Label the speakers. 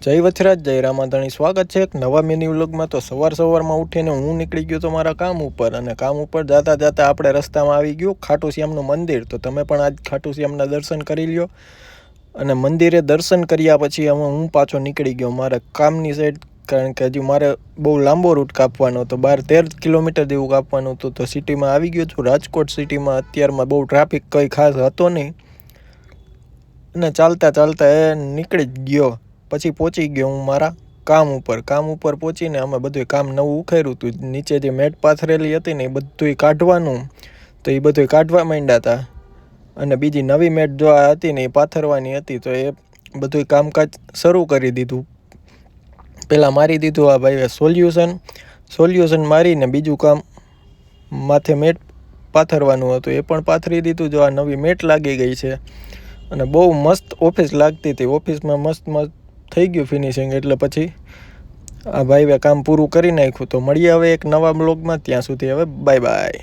Speaker 1: જય વથરાજ, જય રામાધણી. સ્વાગત છે એક નવા મિની વ્લોગમાં. તો સવારમાં ઉઠીને હું નીકળી ગયો તો મારા કામ ઉપર, અને કામ ઉપર જતા જતા આપણે રસ્તામાં આવી ગયું ખાટુ શ્યામનું મંદિર. તો તમે પણ આજ ખાટુ શ્યામના દર્શન કરી લ્યો. અને મંદિરે દર્શન કર્યા પછી હું પાછો નીકળી ગયો મારા કામની સાઈડ, કારણ કે હજી મારે બહુ લાંબો રૂટ કાપવાનો હતો, 12-13 કિલોમીટર જેવું કાપવાનું હતું. તો સિટીમાં આવી ગયો છું, રાજકોટ સિટીમાં. અત્યારમાં બહુ ટ્રાફિક કંઈ ખાસ હતો નહીં, અને ચાલતા ચાલતા એ નીકળી જ ગયો. પછી પહોંચી ગયો હું મારા કામ ઉપર પહોંચીને અમે બધું કામ નવું ઉખેર્યું હતું. નીચે જે મેટ પાથરેલી હતી ને એ બધું કાઢવાનું, તો એ બધું કાઢવા માંડ્યા હતા. અને બીજી નવી મેટ જો આ હતી ને એ પાથરવાની હતી, તો એ બધું કામકાજ શરૂ કરી દીધું. પહેલાં મારી દીધું આ ભાઈએ સોલ્યુશન મારીને બીજું કામ માથે મેટ પાથરવાનું હતું, એ પણ પાથરી દીધું. જો આ નવી મેટ લાગી ગઈ છે, અને બહુ મસ્ત ઓફિસ લાગતી હતી. ઓફિસમાં મસ્ત થઈ ગયું ફિનિશિંગ. એટલે પછી આ ભાઈએ કામ પૂરું કરી નાખ્યું. તો મળીએ હવે એક નવા બ્લોગમાં. ત્યાં સુધી હવે બાય બાય.